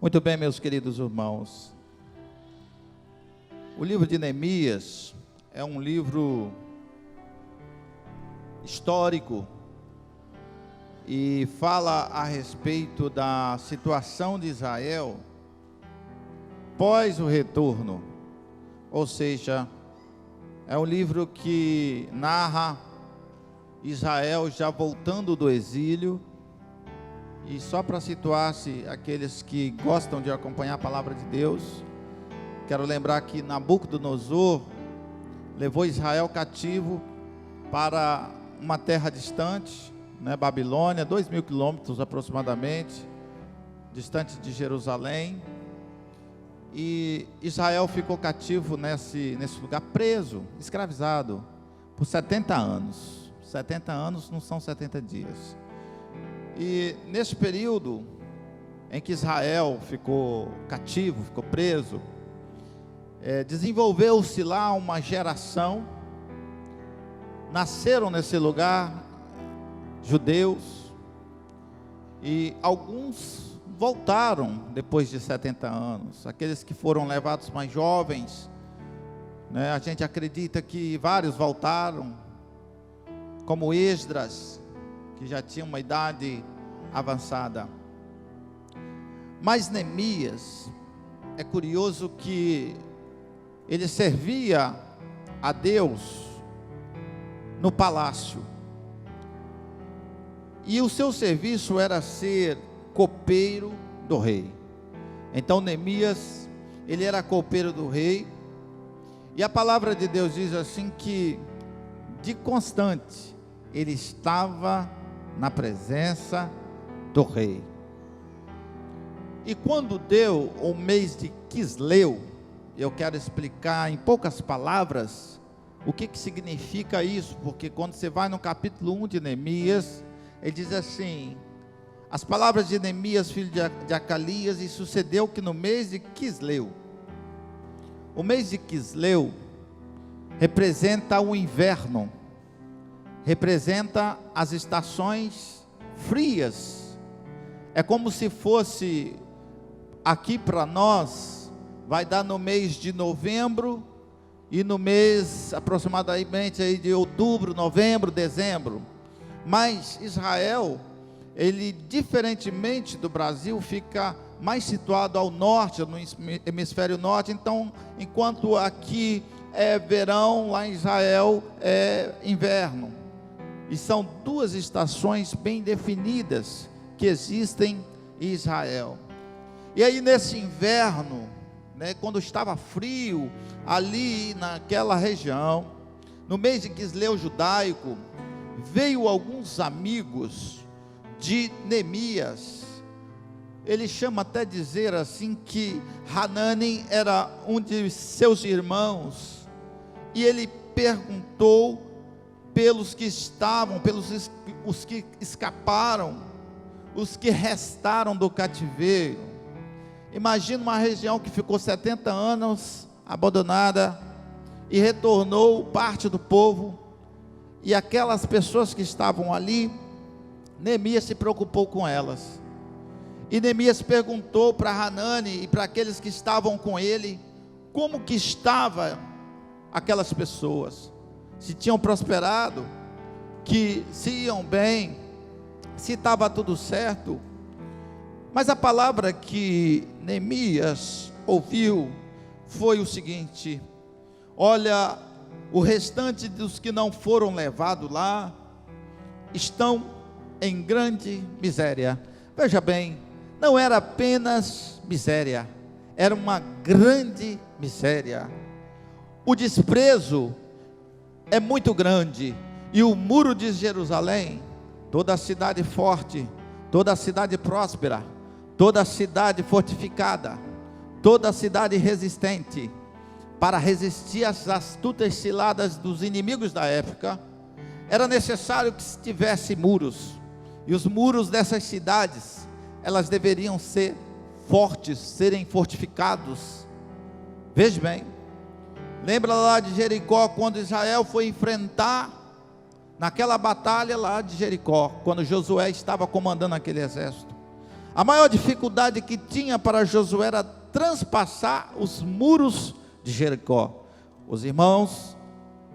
Muito bem, meus queridos irmãos. O livro de Neemias é um livro histórico e fala a respeito da situação de Israel pós o retorno. Ou seja, é um livro que narra Israel já voltando do exílio. E só para situar-se aqueles que gostam de acompanhar a palavra de Deus, quero lembrar que Nabucodonosor levou Israel cativo para uma terra distante, Babilônia, 2.000 quilômetros aproximadamente, distante de Jerusalém. E Israel ficou cativo nesse lugar, preso, escravizado, por 70 anos. 70 anos não são 70 dias. E nesse período em que Israel ficou cativo, ficou preso, desenvolveu-se lá uma geração, nasceram nesse lugar judeus, e alguns voltaram depois de 70 anos, aqueles que foram levados mais jovens, a gente acredita que vários voltaram, como Esdras, que já tinha uma idade avançada. Mas Neemias, é curioso que ele servia a Deus no palácio, e o seu serviço era ser copeiro do rei. Então Neemias, ele era copeiro do rei, e a palavra de Deus diz assim que de constante ele estava na presença do rei. E quando deu o mês de Quisleu, eu quero explicar em poucas palavras o que significa isso, porque quando você vai no capítulo 1 de Neemias, ele diz assim: as palavras de Neemias, filho de Acalias, e sucedeu que no mês de Quisleu. O mês de Quisleu representa o inverno, representa as estações frias. É como se fosse, aqui para nós, vai dar no mês de novembro, e no mês aproximadamente aí de outubro, novembro, dezembro. Mas Israel, ele diferentemente do Brasil, fica mais situado ao norte, no hemisfério norte. Então, enquanto aqui é verão, lá em Israel é inverno. E são duas estações bem definidas que existem em Israel. E aí nesse inverno, quando estava frio, ali naquela região, no mês de Quisleu judaico, veio alguns amigos de Neemias. Ele chama até dizer assim que Hanani era um de seus irmãos, e ele perguntou pelos que estavam, os que escaparam, os que restaram do cativeiro. Imagina uma região que ficou 70 anos abandonada, e retornou parte do povo, e aquelas pessoas que estavam ali, Neemias se preocupou com elas, e Neemias perguntou para Hanani e para aqueles que estavam com ele, como que estavam aquelas pessoas, se tinham prosperado, que se iam bem, se estava tudo certo. Mas a palavra que Neemias ouviu foi o seguinte: olha, o restante dos que não foram levados lá estão em grande miséria. Veja bem, não era apenas miséria, era uma grande miséria. O desprezo é muito grande, e o muro de Jerusalém, toda a cidade forte, toda a cidade próspera, toda a cidade fortificada, toda a cidade resistente, para resistir às astutas ciladas dos inimigos da época, era necessário que tivesse muros, e os muros dessas cidades, elas deveriam ser fortes, serem fortificados. Veja bem, lembra lá de Jericó, quando Israel foi enfrentar, naquela batalha lá de Jericó, quando Josué estava comandando aquele exército, A maior dificuldade que tinha para Josué era transpassar os muros de Jericó. Os irmãos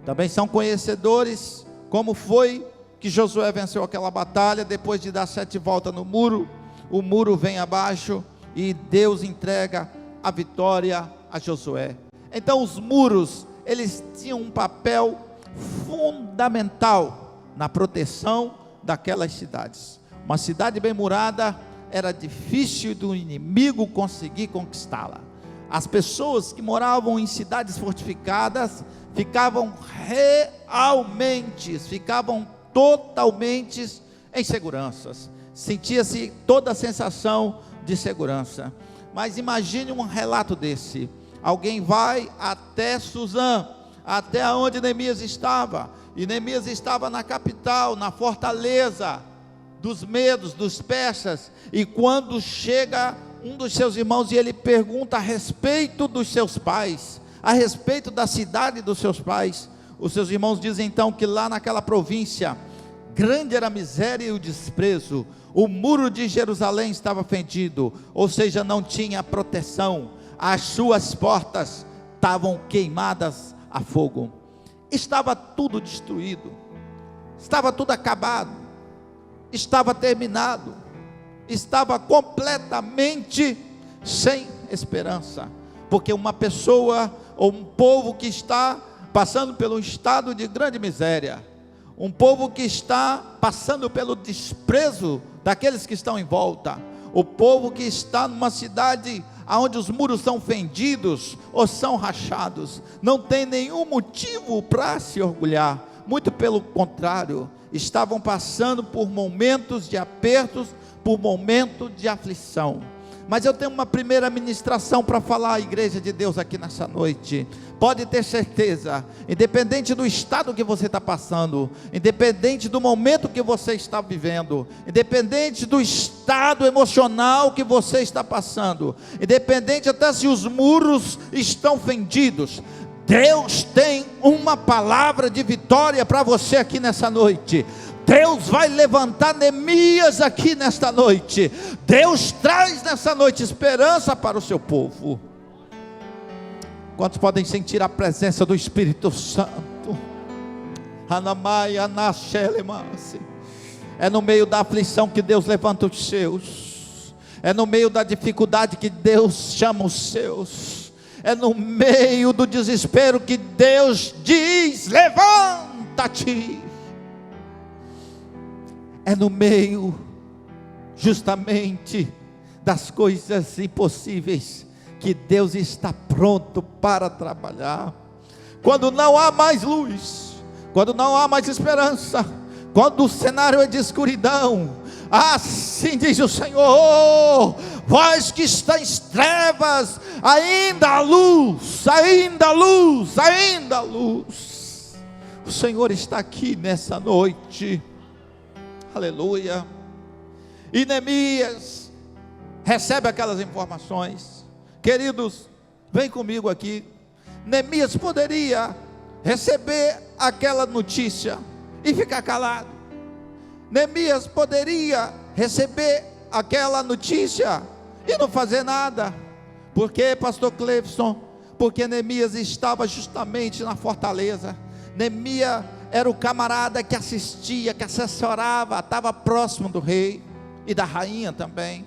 também são conhecedores como foi que Josué venceu aquela batalha. Depois de dar 7 voltas no muro, o muro vem abaixo e Deus entrega a vitória a Josué. Então os muros, eles tinham um papel fundamental na proteção daquelas cidades. Uma cidade bem murada era difícil do inimigo conseguir conquistá-la. As pessoas que moravam em cidades fortificadas ficavam totalmente em seguranças. Sentia-se toda a sensação de segurança. Mas imagine um relato desse: alguém vai até Suzã, até onde Neemias estava, e Neemias estava na capital, na fortaleza dos medos, dos persas, e quando chega um dos seus irmãos e ele pergunta a respeito dos seus pais, a respeito da cidade dos seus pais, os seus irmãos dizem então que lá naquela província, grande era a miséria e o desprezo, o muro de Jerusalém estava fendido, ou seja, não tinha proteção, as suas portas estavam queimadas a fogo, estava tudo destruído, estava tudo acabado, estava terminado, estava completamente sem esperança, porque uma pessoa ou um povo que está passando pelo estado de grande miséria, um povo que está passando pelo desprezo daqueles que estão em volta, o povo que está numa cidade onde os muros são fendidos ou são rachados, não tem nenhum motivo para se orgulhar, muito pelo contrário, estavam passando por momentos de apertos, por momentos de aflição. Mas eu tenho uma primeira ministração para falar à igreja de Deus aqui nessa noite. Pode ter certeza, independente do estado que você está passando, independente do momento que você está vivendo, independente do estado emocional que você está passando, independente até se os muros estão fendidos, Deus tem uma palavra de vitória para você aqui nessa noite. Deus vai levantar Neemias aqui nesta noite. Deus traz nessa noite esperança para o seu povo. Quantos podem sentir a presença do Espírito Santo? É no meio da aflição que Deus levanta os seus. É no meio da dificuldade que Deus chama os seus. É no meio do desespero que Deus diz: levanta-te. É no meio justamente das coisas impossíveis que Deus está pronto para trabalhar. Quando não há mais luz, quando não há mais esperança, quando o cenário é de escuridão, assim diz o Senhor: vós que estáis trevas, ainda há luz, ainda há luz, ainda há luz. O Senhor está aqui nessa noite. Aleluia. E Neemias recebe aquelas informações. Queridos, vem comigo aqui. Neemias poderia receber aquela notícia e ficar calado. Neemias poderia receber aquela notícia e não fazer nada. Por quê, pastor Cleveson? Porque Neemias estava justamente na fortaleza. Neemias era o camarada que assistia, que assessorava, estava próximo do rei e da rainha também.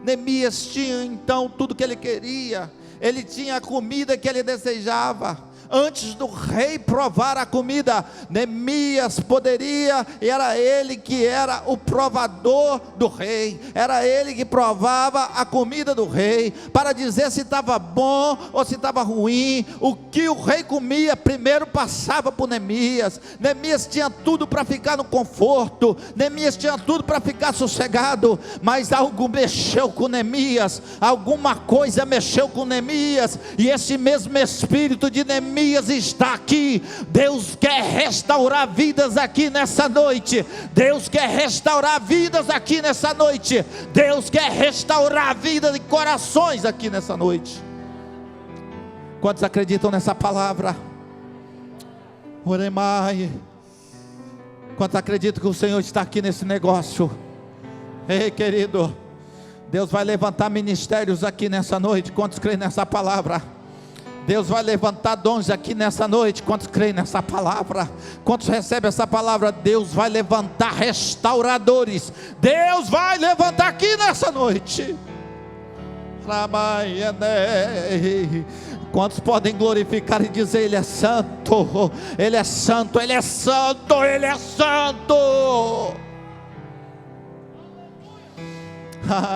Neemias tinha então tudo que ele queria, ele tinha a comida que ele desejava. Antes do rei provar a comida, Neemias poderia, e era ele que era o provador do rei, era ele que provava a comida do rei, para dizer se estava bom ou se estava ruim. O que o rei comia primeiro passava por Neemias. Neemias tinha tudo para ficar no conforto, Neemias tinha tudo para ficar sossegado, mas algo mexeu com Neemias, alguma coisa mexeu com Neemias, e esse mesmo espírito de Neemias está aqui. Deus quer restaurar vidas aqui nessa noite. Deus quer restaurar vidas aqui nessa noite. Deus quer restaurar vidas e corações aqui nessa noite. Quantos acreditam nessa palavra? Oremai. Quantos acreditam que o Senhor está aqui nesse negócio? Ei, querido, Deus vai levantar ministérios aqui nessa noite. Quantos creem nessa palavra? Deus vai levantar dons aqui nessa noite. Quantos creem nessa palavra? Quantos recebem essa palavra? Deus vai levantar restauradores. Deus vai levantar aqui nessa noite. Quantos podem glorificar e dizer: Ele é santo, Ele é santo, Ele é santo, Ele é santo.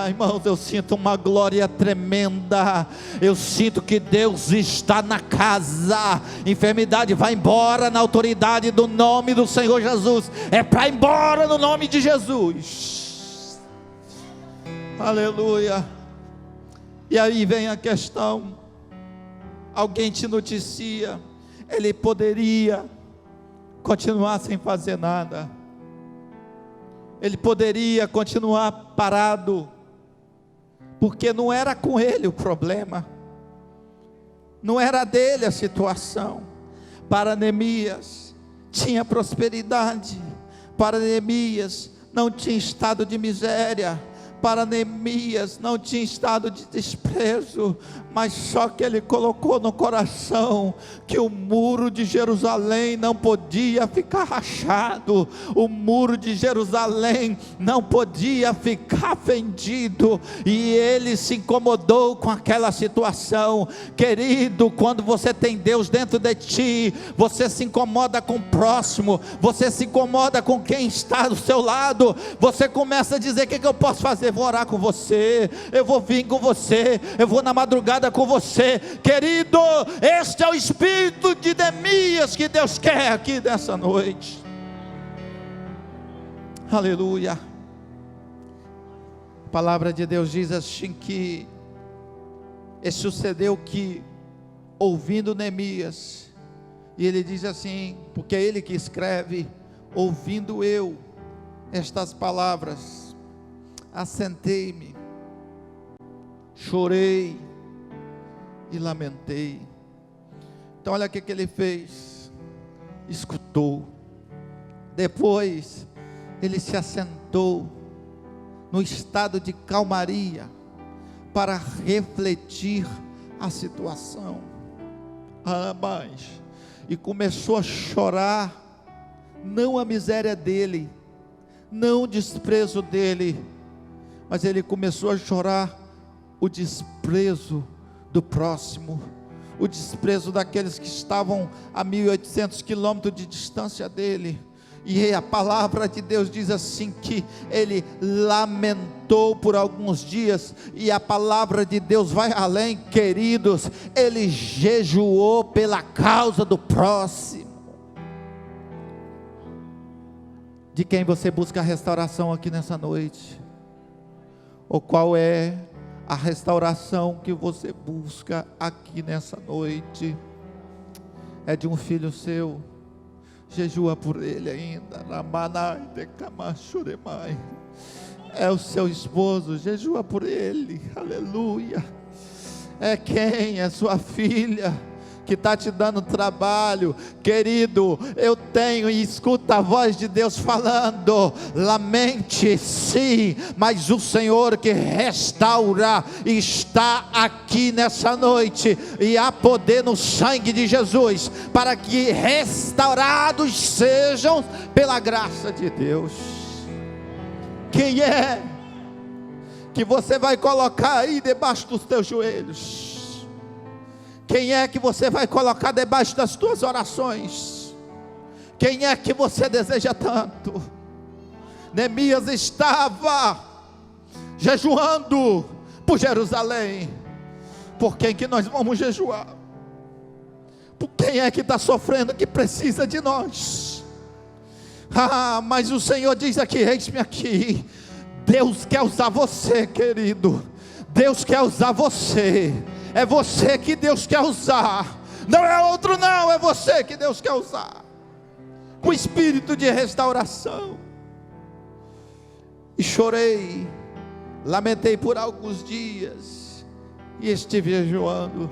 Irmãos, eu sinto uma glória tremenda. Eu sinto que Deus está na casa. Enfermidade vai embora na autoridade do nome do Senhor Jesus. É para ir embora no nome de Jesus. Aleluia. E aí vem a questão: alguém te noticia, ele poderia continuar sem fazer nada. Ele poderia continuar parado, porque não era com ele o problema, não era dele a situação. Para Neemias tinha prosperidade, para Neemias não tinha estado de miséria, para Neemias não tinha estado de desprezo, mas só que ele colocou no coração que o muro de Jerusalém não podia ficar rachado, o muro de Jerusalém não podia ficar fendido, e ele se incomodou com aquela situação. Querido, quando você tem Deus dentro de ti, você se incomoda com o próximo, você se incomoda com quem está do seu lado, você começa a dizer: o que eu posso fazer? Vou orar com você, eu vou vir com você, eu vou na madrugada com você. Querido, este é o espírito de Neemias que Deus quer aqui nessa noite. Aleluia. A palavra de Deus diz assim que sucedeu que, ouvindo Neemias, e ele diz assim, porque é ele que escreve: ouvindo eu estas palavras, assentei-me, chorei e lamentei. Então olha o que ele fez: escutou. Depois ele se assentou no estado de calmaria para refletir a situação. E começou a chorar, não a miséria dele, não o desprezo dele, mas ele começou a chorar o desprezo do próximo, o desprezo daqueles que estavam a 1.800 quilômetros de distância dele. E a palavra de Deus diz assim que ele lamentou por alguns dias, e a palavra de Deus vai além, queridos, ele jejuou pela causa do próximo. De quem você busca a restauração aqui nessa noite? Ou qual é a restauração que você busca aqui nessa noite? É de um filho seu? Jejua por ele ainda. É o seu esposo? Jejua por ele. Aleluia. É quem? É sua filha que está te dando trabalho. Querido, eu tenho, e escuta a voz de Deus falando: lamente sim, mas o Senhor que restaura está aqui nessa noite, e há poder no sangue de Jesus para que restaurados sejam pela graça de Deus. Quem é que você vai colocar aí debaixo dos teus joelhos? Quem é que você vai colocar debaixo das tuas orações? Quem é que você deseja tanto? Neemias estava jejuando por Jerusalém. Por quem que nós vamos jejuar? Por quem é que está sofrendo, que precisa de nós? Mas o Senhor diz aqui: eis-me aqui. Deus quer usar você, querido. Deus quer usar você. É você que Deus quer usar, não é outro não, é você que Deus quer usar, com espírito de restauração. E chorei, lamentei por alguns dias, e estive jejuando.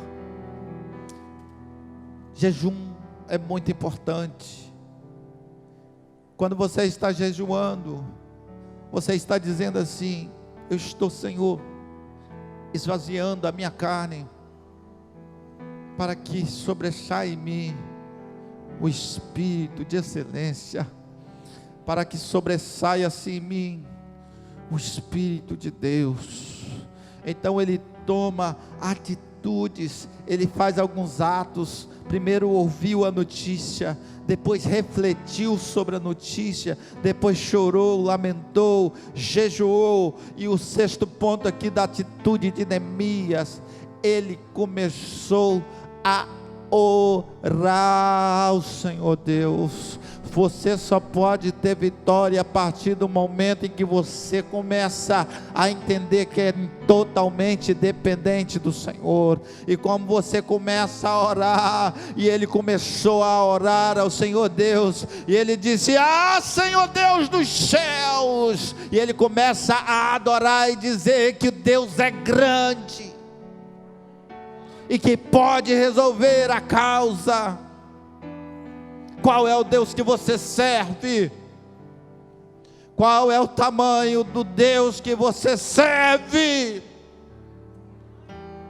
Jejum é muito importante. Quando você está jejuando, você está dizendo assim: eu estou, Senhor, esvaziando a minha carne, para que sobressaia em mim o espírito de excelência, para que sobressaia-se em mim o Espírito de Deus. Então ele toma atitudes, ele faz alguns atos. Primeiro ouviu a notícia, depois refletiu sobre a notícia, depois chorou, lamentou, jejuou. E o sexto ponto aqui da atitude de Neemias, ele começou a orar ao Senhor Deus. Você só pode ter vitória a partir do momento em que você começa a entender que é totalmente dependente do Senhor. E como você começa a orar, e ele começou a orar ao Senhor Deus, e ele disse: ah, Senhor Deus dos céus, e ele começa a adorar e dizer que Deus é grande, e que pode resolver a causa. Qual é o Deus que você serve? Qual é o tamanho do Deus que você serve?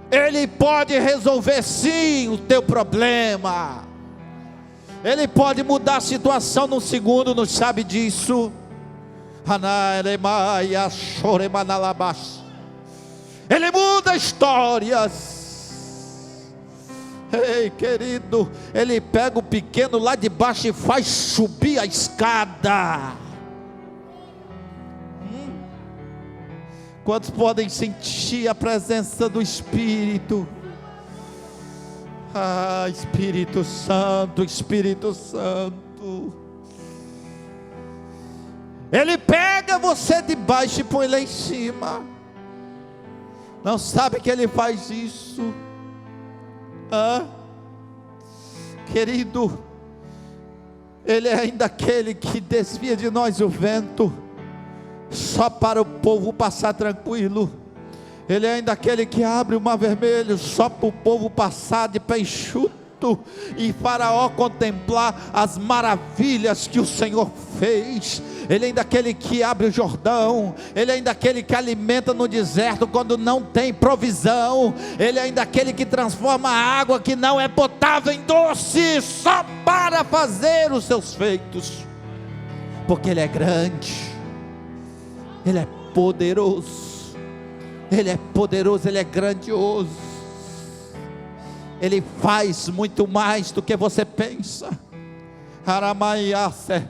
Ele pode resolver sim o teu problema. Ele pode mudar a situação num segundo, não sabe disso? Ele muda histórias. Ei, querido, ele pega o pequeno lá de baixo e faz subir a escada. Quantos podem sentir a presença do Espírito? Ah, Espírito Santo, Espírito Santo. Ele pega você de baixo e põe lá em cima. Não sabe que ele faz isso? Querido, ele é ainda aquele que desvia de nós o vento, só para o povo passar tranquilo. Ele é ainda aquele que abre o mar vermelho, só para o povo passar de pé enxuto, e Faraó contemplar as maravilhas que o Senhor fez. Ele é ainda aquele que abre o Jordão. Ele é ainda aquele que alimenta no deserto quando não tem provisão. Ele é ainda aquele que transforma a água que não é potável em doce, só para fazer os seus feitos. Porque Ele é grande, Ele é poderoso, Ele é poderoso, Ele é grandioso. Ele faz muito mais do que você pensa. Aramaiace.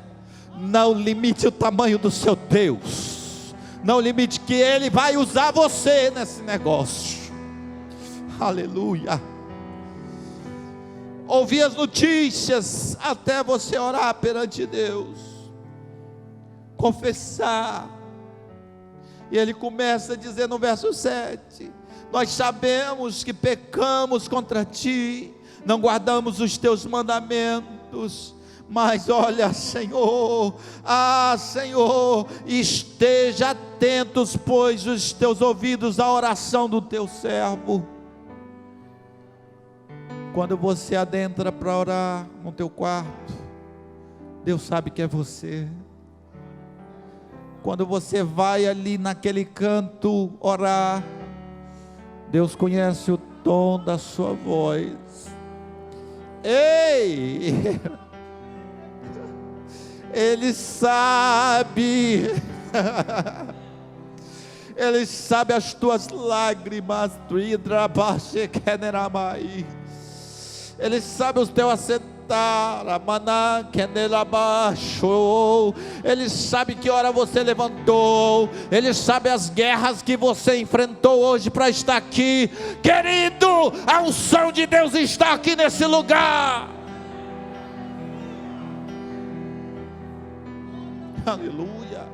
Não limite o tamanho do seu Deus. Não limite que Ele vai usar você nesse negócio. Aleluia. Ouvir as notícias até você orar perante Deus, confessar. E ele começa a dizer no verso 7: nós sabemos que pecamos contra Ti, não guardamos os Teus mandamentos. Mas olha, Senhor, Senhor, esteja atentos, pois, os teus ouvidos à oração do teu servo. Quando você adentra para orar no teu quarto, Deus sabe que é você. Quando você vai ali naquele canto orar, Deus conhece o tom da sua voz. Ei! Ele sabe, Ele sabe as tuas lágrimas, Ele sabe os teus assentar, Ele sabe que hora você levantou, Ele sabe as guerras que você enfrentou hoje para estar aqui. Querido, a unção de Deus está aqui nesse lugar. Aleluia.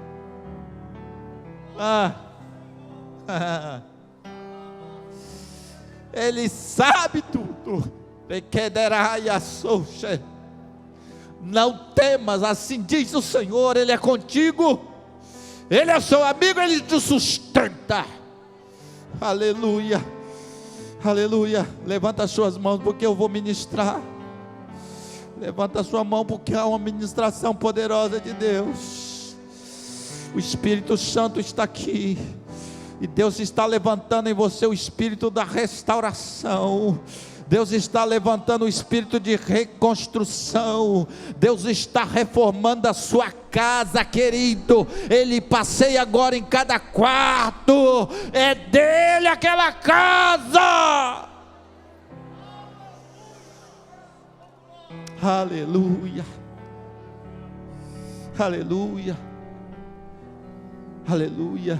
Ele sabe tudo. Não temas, assim diz o Senhor. Ele é contigo, Ele é seu amigo, Ele te sustenta. Aleluia, aleluia. Levanta as suas mãos, porque eu vou ministrar. Levanta a sua mão, porque há uma ministração poderosa de Deus. O Espírito Santo está aqui. E Deus está levantando em você o espírito da restauração. Deus está levantando o espírito de reconstrução. Deus está reformando a sua casa, querido. Ele passeia agora em cada quarto. É dele aquela casa. Aleluia. Aleluia. Aleluia.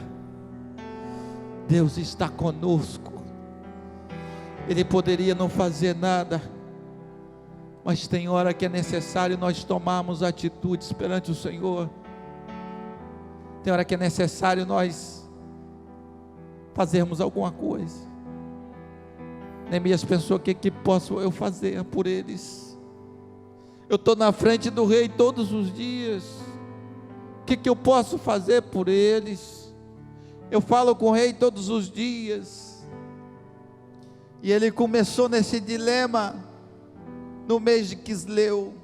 Deus está conosco. Ele poderia não fazer nada, mas tem hora que é necessário nós tomarmos atitudes perante o Senhor. Tem hora que é necessário nós fazermos alguma coisa. Neemias pensou: o que posso eu fazer por eles? Eu estou na frente do rei todos os dias. O que eu posso fazer por eles? Eu falo com o rei todos os dias. E ele começou nesse dilema no mês de Quisleu.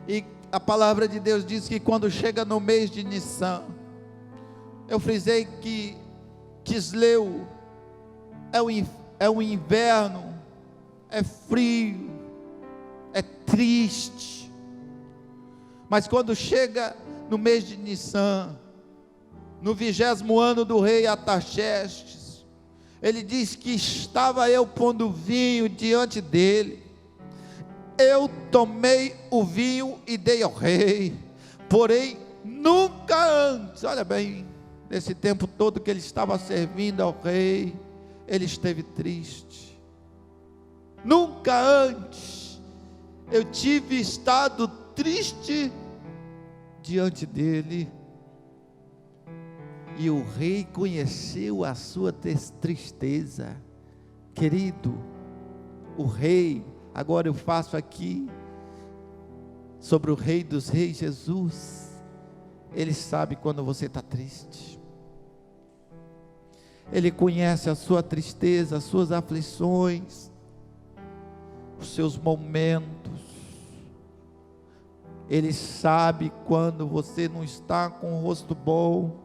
E a palavra de Deus diz que quando chega no mês de Nissan, eu frisei que Quisleu é o inverno, é frio, é triste. Mas quando chega no mês de Nissan, no 20º ano do rei Artaxerxes, ele diz que estava eu pondo vinho diante dele. Eu tomei o vinho e dei ao rei. Porém, nunca antes, olha bem, nesse tempo todo que ele estava servindo ao rei, ele esteve triste. Nunca antes eu tive estado triste diante dele. E o rei conheceu a sua tristeza. Querido, o rei, agora eu faço aqui sobre o rei dos reis, Jesus. Ele sabe quando você está triste. Ele conhece a sua tristeza, as suas aflições, os seus momentos. Ele sabe quando você não está com o rosto bom,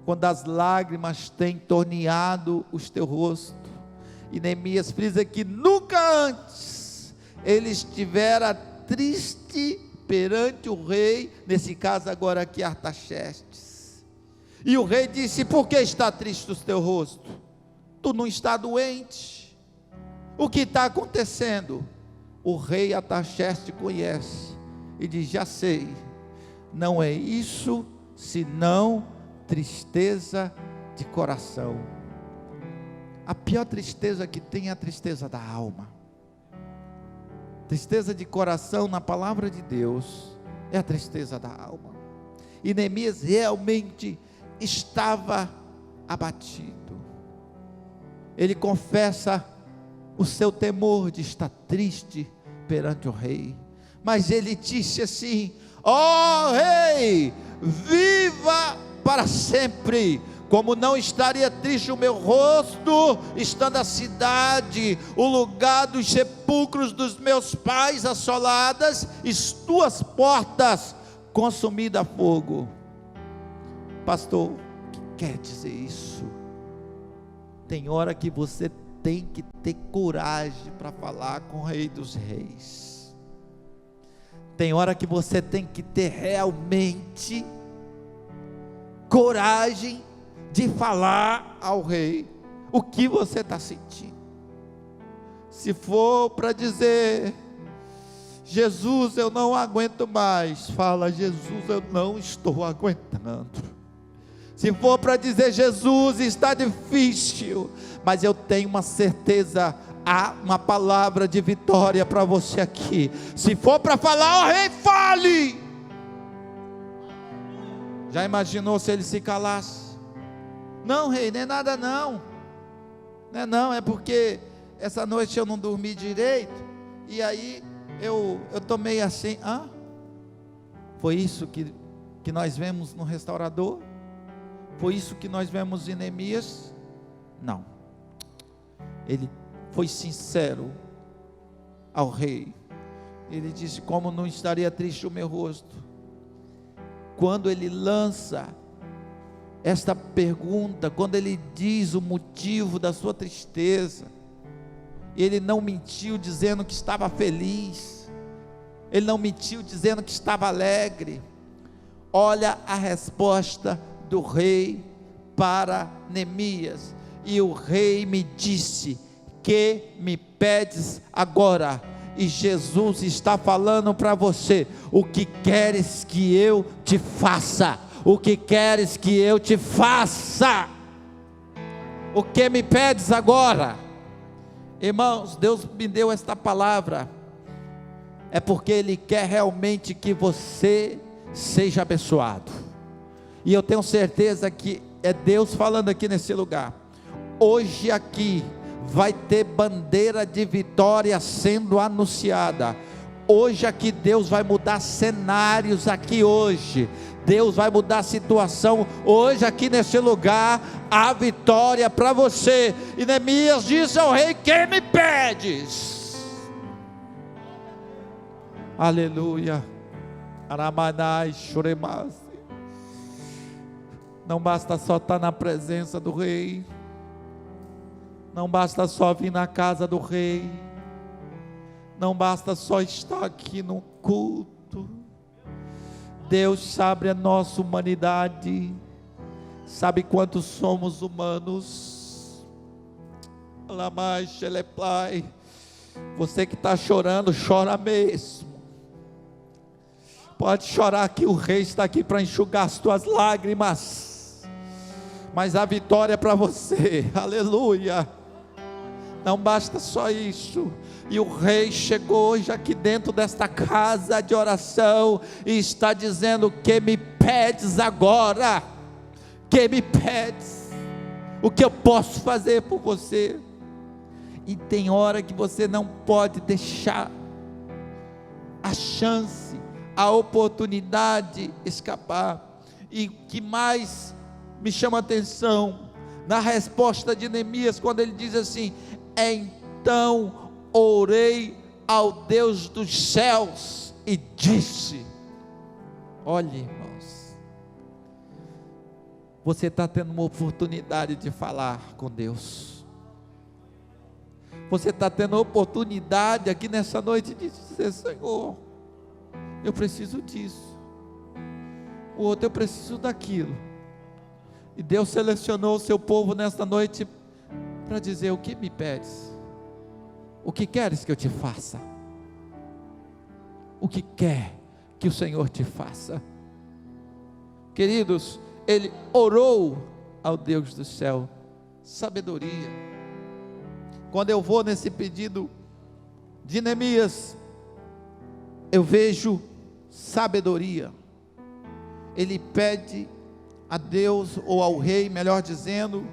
quando as lágrimas têm torneado o teu rosto. E Neemias frisa que nunca antes ele estivera triste perante o rei, nesse caso agora aqui Artaxerxes. E o rei disse: por que está triste o teu rosto? Tu não está doente? O que está acontecendo? O rei Artaxerxes conhece e diz: já sei, não é isso senão tristeza de coração. A pior tristeza que tem é a tristeza da alma. Tristeza de coração, na palavra de Deus, é a tristeza da alma. E Neemias realmente estava abatido. Ele confessa o seu temor de estar triste perante o rei, mas ele disse assim: ó rei, viva para sempre. Como não estaria triste o meu rosto, estando a cidade, o lugar dos sepulcros dos meus pais assoladas, e tuas portas consumidas a fogo. Pastor, o que quer dizer isso? Tem hora que você tem que ter coragem para falar com o Rei dos Reis. Tem hora que você tem que ter realmente coragem de falar ao rei o que você está sentindo. Se for para dizer: Jesus, eu não aguento mais, fala: Jesus, eu não estou aguentando. Se for para dizer: Jesus, está difícil, mas eu tenho uma certeza, há uma palavra de vitória para você aqui. Se for para falar, ó rei, fale. Já imaginou se ele se calasse? Não, rei, não é nada não. Não é não, é porque essa noite eu não dormi direito, e aí eu tomei assim. Foi isso que nós vemos no restaurador? Foi isso que nós vemos em Neemias? Não. Ele foi sincero ao rei. Ele disse: como não estaria triste o meu rosto? Quando ele lança esta pergunta, quando ele diz o motivo da sua tristeza. Ele não mentiu dizendo que estava feliz, ele não mentiu dizendo que estava alegre. Olha a resposta do rei para Neemias: e o rei me disse, que me pedes agora? E Jesus está falando para você: o que queres que eu te faça? O que queres que eu te faça? O que me pedes agora? Irmãos, Deus me deu esta palavra, é porque Ele quer realmente que você seja abençoado, e eu tenho certeza que é Deus falando aqui nesse lugar. Hoje aqui vai ter bandeira de vitória sendo anunciada. Hoje aqui Deus vai mudar cenários aqui hoje. Deus vai mudar a situação. Hoje aqui nesse lugar há vitória para você. E Neemias disse ao rei: quem me pedes? Aleluia. Aramanai Shuremasi. Não basta só estar na presença do rei, não basta só vir na casa do rei, não basta só estar aqui no culto. Deus sabe a nossa humanidade, sabe quantos somos humanos. Você que está chorando, chora mesmo. Pode chorar, que o rei está aqui para enxugar as tuas lágrimas. Mas a vitória é para você, aleluia. Não basta só isso. E o rei chegou hoje aqui dentro desta casa de oração e está dizendo: que me pedes agora? Que me pedes? O que eu posso fazer por você? E tem hora que você não pode deixar a chance, a oportunidade escapar. E o que mais me chama a atenção na resposta de Neemias, quando ele diz assim: então orei ao Deus dos céus e disse. Olha, irmãos, você está tendo uma oportunidade de falar com Deus. Você está tendo a oportunidade aqui nessa noite de dizer: Senhor, eu preciso disso, o outro, eu preciso daquilo. E Deus selecionou o seu povo nesta noite para dizer: o que me pedes? O que queres que eu te faça? O que quer que o Senhor te faça? Queridos, ele orou ao Deus do céu, sabedoria. Quando eu vou nesse pedido de Neemias, eu vejo sabedoria. Ele pede a Deus, ou ao rei, melhor dizendo,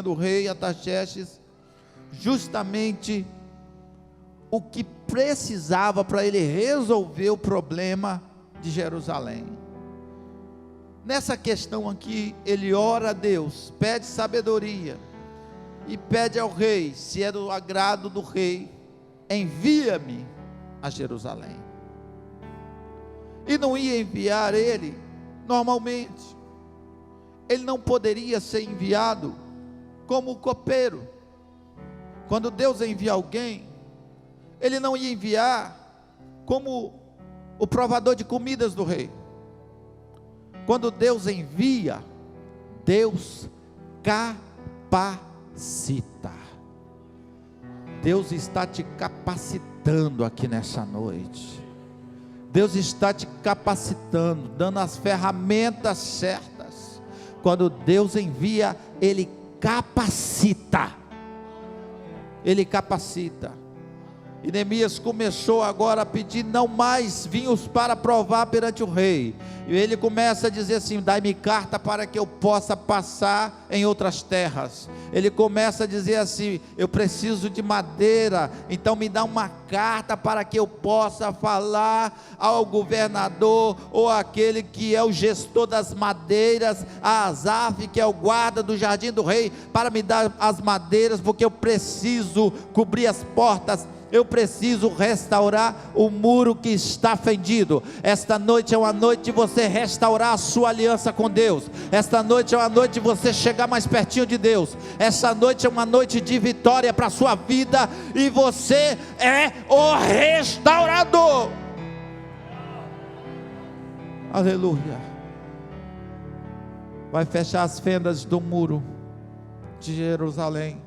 o rei Artaxerxes, justamente o que precisava para ele resolver o problema de Jerusalém. Nessa questão aqui, ele ora a Deus, pede sabedoria, e pede ao rei, se é do agrado do rei, envia-me a Jerusalém. E não ia enviar ele normalmente. Ele não poderia ser enviado como o copeiro. Quando Deus envia alguém, ele não ia enviar como o provador de comidas do rei. Quando Deus envia, Deus capacita. Deus está te capacitando aqui nessa noite. Deus está te capacitando, dando as ferramentas certas. Quando Deus envia, Ele capacita. Ele capacita. E Neemias começou agora a pedir não mais vinhos para provar perante o rei. E ele começa a dizer assim: dai-me carta para que eu possa passar em outras terras. Ele começa a dizer assim: eu preciso de madeira, então me dá uma carta para que eu possa falar ao governador, ou aquele que é o gestor das madeiras, a Asaf, que é o guarda do jardim do rei, para me dar as madeiras, porque eu preciso cobrir as portas Eu preciso restaurar o muro que está fendido. Esta noite é uma noite de você restaurar a sua aliança com Deus. Esta noite é uma noite de você chegar mais pertinho de Deus. Esta noite é uma noite de vitória para a sua vida. E você é o restaurador. Aleluia. Vai fechar as fendas do muro de Jerusalém.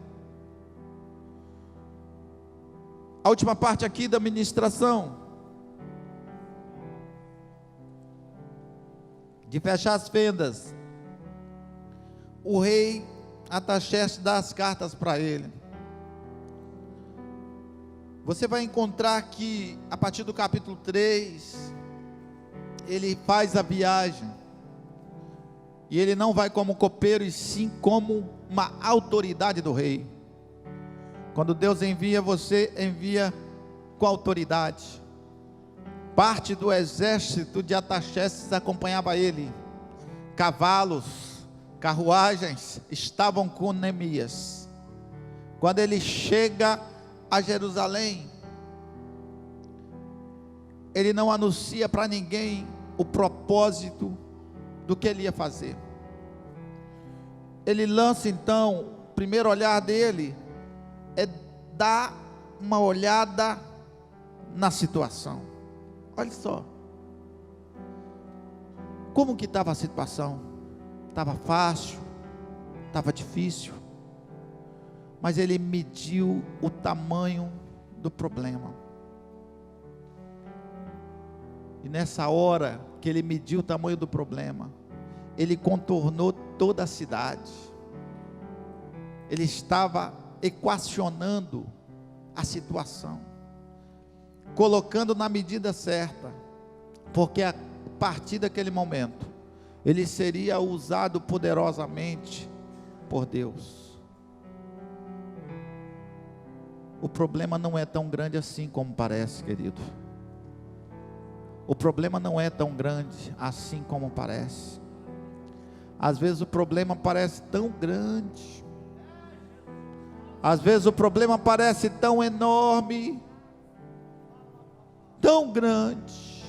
A última parte aqui da ministração, de fechar as fendas, o rei Artaxerxes dá as cartas para ele. Você vai encontrar que a partir do capítulo 3, ele faz a viagem, e ele não vai como copeiro, e sim como uma autoridade do rei. Quando Deus envia, você envia com autoridade. Parte do exército de Artaxerxes acompanhava ele. Cavalos, carruagens estavam com Neemias. Quando ele chega a Jerusalém, ele não anuncia para ninguém o propósito do que ele ia fazer. Ele lança então, o primeiro olhar dele é dar uma olhada na situação. Olha só, como que estava a situação? Estava fácil? Estava difícil? Mas ele mediu o tamanho do problema. E nessa hora que ele mediu o tamanho do problema, ele contornou toda a cidade. Ele estava equacionando a situação, colocando na medida certa, porque a partir daquele momento, ele seria usado poderosamente por Deus. O problema não é tão grande assim como parece, querido. O problema não é tão grande assim como parece. Às vezes o problema parece tão grande, às vezes o problema parece tão enorme, tão grande.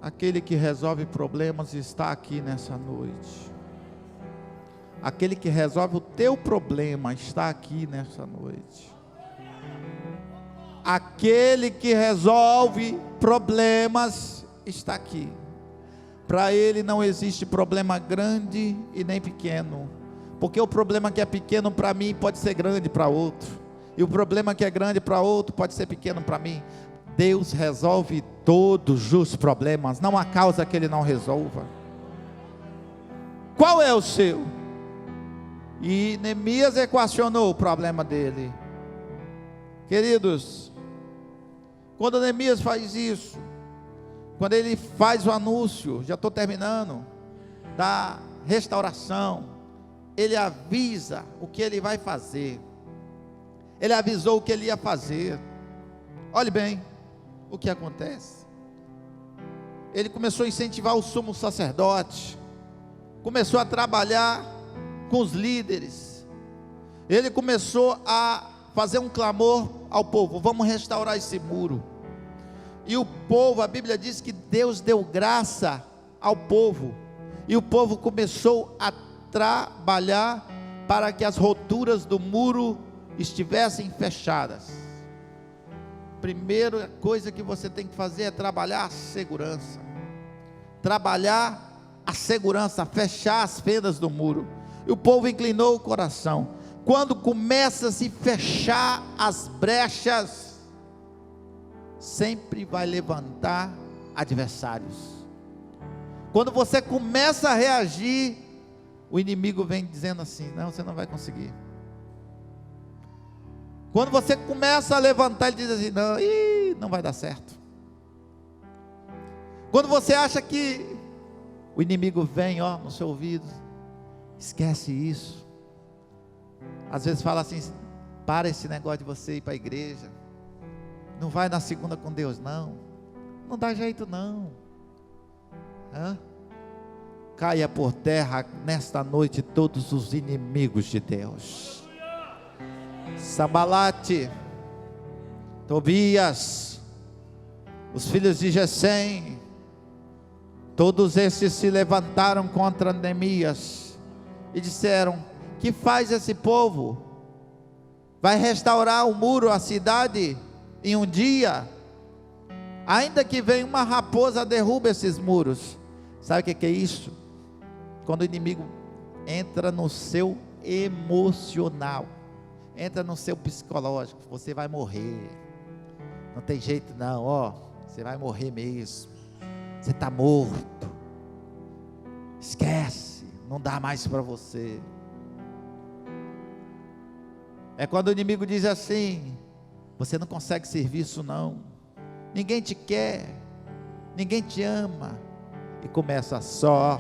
Aquele que resolve problemas está aqui nessa noite. Aquele que resolve o teu problema está aqui nessa noite. Aquele que resolve problemas está aqui. Para ele não existe problema grande e nem pequeno, porque o problema que é pequeno para mim pode ser grande para outro, e o problema que é grande para outro pode ser pequeno para mim. Deus resolve todos os problemas, não há causa que ele não resolva. Qual é o seu? E Neemias equacionou o problema dele. Queridos, quando Neemias faz isso, quando ele faz o anúncio, já estou terminando, da restauração, ele avisa o que ele vai fazer. Ele avisou o que ele ia fazer. Olhe bem o que acontece. Ele começou a incentivar o sumo sacerdote, começou a trabalhar com os líderes, ele começou a fazer um clamor ao povo: vamos restaurar esse muro. E o povo, a Bíblia diz que Deus deu graça ao povo, e o povo começou a trabalhar para que as roturas do muro estivessem fechadas. Primeira coisa que você tem que fazer é trabalhar a segurança. Trabalhar a segurança, fechar as fendas do muro. E o povo inclinou o coração. Quando começa a se fechar as brechas, sempre vai levantar adversários. Quando você começa a reagir, o inimigo vem dizendo assim: não, você não vai conseguir. Quando você começa a levantar, ele diz assim: não, não vai dar certo. Quando você acha que o inimigo vem, no seu ouvido: esquece isso. Às vezes fala assim: para esse negócio de você ir para a igreja, não vai na segunda com Deus não dá jeito não. Caia por terra nesta noite todos os inimigos de Deus. Sambalate, Tobias, os filhos de Gesem, todos esses se levantaram contra Neemias e disseram: que faz esse povo? Vai restaurar o muro, a cidade em um dia? Ainda que venha uma raposa, derruba esses muros. Sabe o que é isso? Quando o inimigo entra no seu emocional, entra no seu psicológico, você vai morrer, não tem jeito não, ó, você vai morrer mesmo, você está morto, esquece, não dá mais para você. É quando o inimigo diz assim: você não consegue servir isso não, ninguém te quer, ninguém te ama, e começa só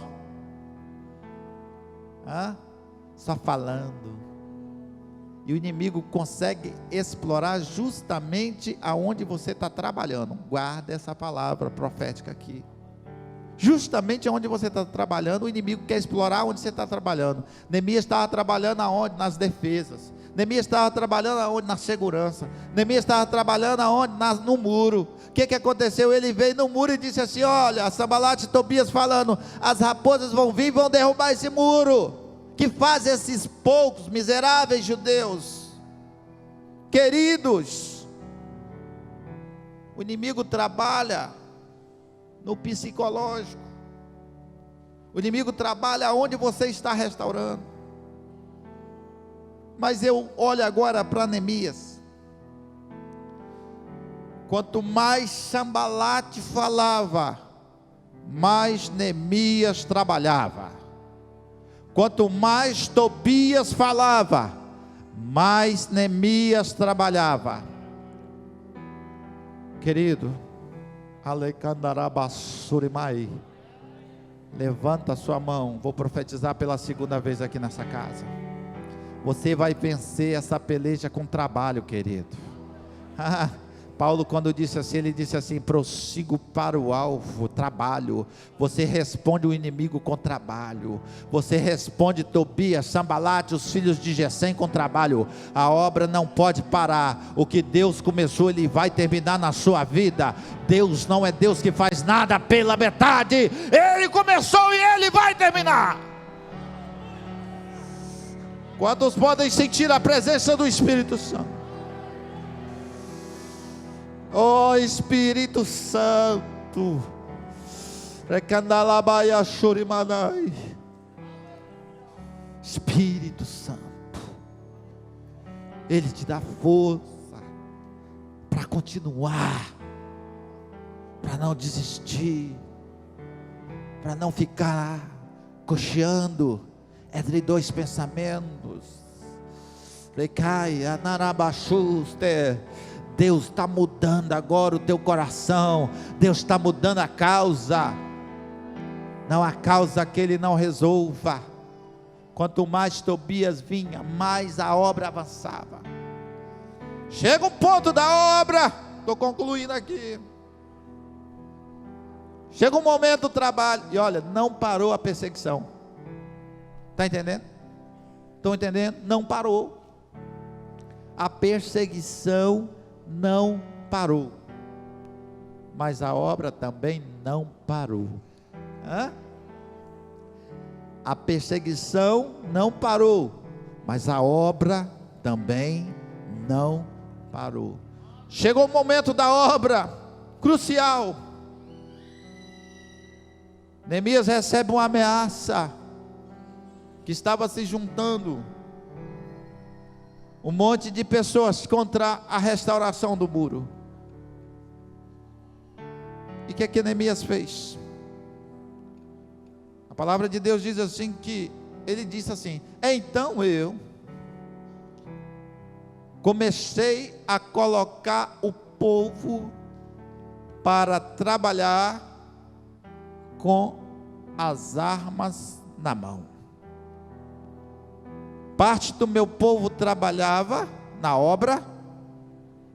falando, e o inimigo consegue explorar justamente aonde você está trabalhando. Guarda essa palavra profética aqui. Justamente onde você está trabalhando, o inimigo quer explorar onde você está trabalhando. Neemias estava trabalhando aonde? Nas defesas. Neemias estava trabalhando aonde? Na segurança. Neemias estava trabalhando aonde? No muro. O que aconteceu? Ele veio no muro e disse assim: olha, Sambalate e Tobias falando, as raposas vão vir e vão derrubar esse muro. Que faz esses poucos miseráveis judeus? Queridos, o inimigo trabalha no psicológico, o inimigo trabalha onde você está restaurando. Mas eu olho agora para Neemias. Quanto mais Sambalate falava, mais Neemias trabalhava. Quanto mais Tobias falava, mais Neemias trabalhava. Querido, levanta a sua mão, vou profetizar pela segunda vez aqui nessa casa. Você vai vencer essa peleja com trabalho, querido. Paulo, quando disse assim, ele disse assim: prossigo para o alvo, trabalho. Você responde o inimigo com trabalho. Você responde Tobias, Sambalate, os filhos de Gesem com trabalho. A obra não pode parar. O que Deus começou, Ele vai terminar na sua vida. Deus não é Deus que faz nada pela metade. Ele começou e Ele vai terminar. Quantos podem sentir a presença do Espírito Santo? Oh Espírito Santo, Espírito Santo, Ele te dá força para continuar, para não desistir, para não ficar cocheando entre dois pensamentos. Deus está mudando agora o teu coração. Deus está mudando a causa. Não há causa que Ele não resolva. Quanto mais Tobias vinha, mais a obra avançava. Chega um ponto da obra, estou concluindo aqui. Chega um momento do trabalho, e olha, não parou a perseguição. Está entendendo? Estão entendendo? Não parou. A perseguição não parou, mas a obra também não parou. A perseguição não parou, mas a obra também não parou. Chegou o momento da obra crucial. Neemias recebe uma ameaça, que estava se juntando um monte de pessoas contra a restauração do muro. E o que Neemias fez? A palavra de Deus diz assim, que ele disse assim: então eu comecei a colocar o povo para trabalhar com as armas na mão. Parte do meu povo trabalhava na obra,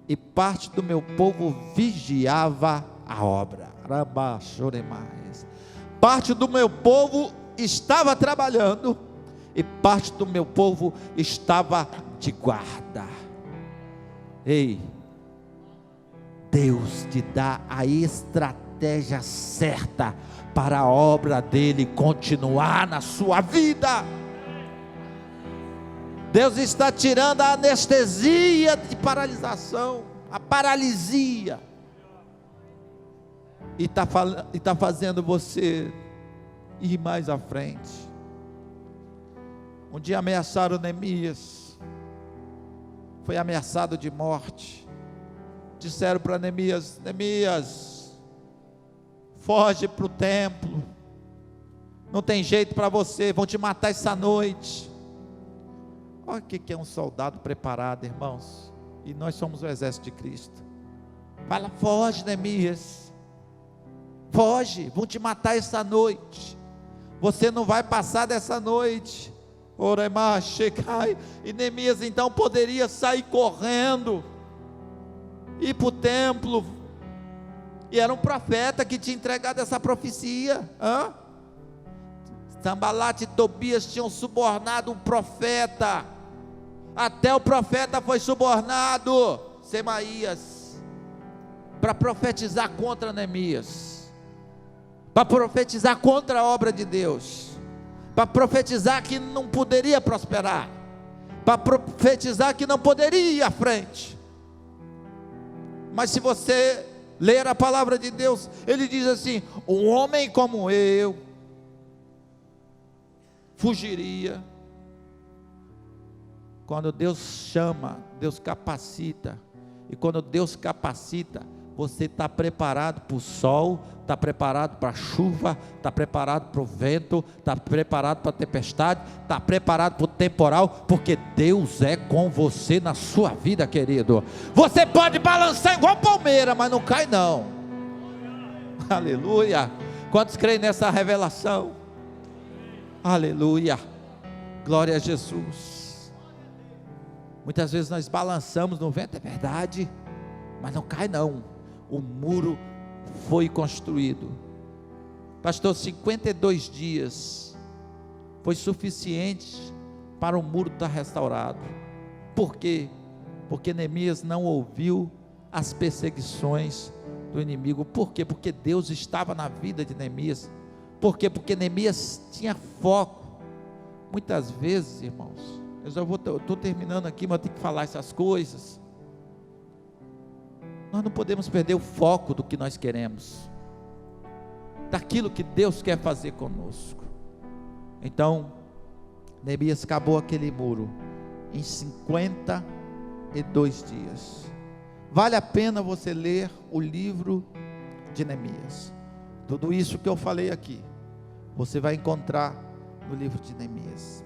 e parte do meu povo vigiava a obra. Parte do meu povo estava trabalhando, e parte do meu povo estava de guarda. Ei, Deus te dá a estratégia certa para a obra dele continuar na sua vida. Deus está tirando a anestesia de paralisação, a paralisia, e está fazendo você ir mais à frente. Um dia ameaçaram Neemias, foi ameaçado de morte. Disseram para Neemias: Neemias, foge para o templo, não tem jeito para você, vão te matar essa noite. Olha o que é um soldado preparado, irmãos, e nós somos o exército de Cristo. Fala: foge, Neemias, foge, vão te matar essa noite, você não vai passar dessa noite. Orema, Shecai. E Neemias então poderia sair correndo, ir para o templo, e era um profeta que tinha entregado essa profecia. Sambalate e Tobias tinham subornado um profeta, até o profeta foi subornado, Semaías, para profetizar contra Neemias, para profetizar contra a obra de Deus, para profetizar que não poderia prosperar, para profetizar que não poderia ir à frente. Mas se você ler a palavra de Deus, ele diz assim: um homem como eu fugiria. Quando Deus chama, Deus capacita, e quando Deus capacita, você está preparado para o sol, está preparado para a chuva, está preparado para o vento, está preparado para a tempestade, está preparado para o temporal, porque Deus é com você na sua vida, querido. Você pode balançar igual palmeira, mas não cai não. Aleluia. Quantos creem nessa revelação? Aleluia. Glória a Jesus. Muitas vezes nós balançamos no vento, é verdade, mas não cai não. O muro foi construído. Pastor, 52 dias foi suficiente para o muro estar restaurado. Por quê? Porque Neemias não ouviu as perseguições do inimigo. Por quê? Porque Deus estava na vida de Neemias. Por quê? Porque Neemias tinha foco. Muitas vezes, irmãos, eu estou terminando aqui, mas eu tenho que falar essas coisas. Nós não podemos perder o foco do que nós queremos, daquilo que Deus quer fazer conosco. Então, Neemias acabou aquele muro em 52 dias. Vale a pena você ler o livro de Neemias. Tudo isso que eu falei aqui, você vai encontrar no livro de Neemias.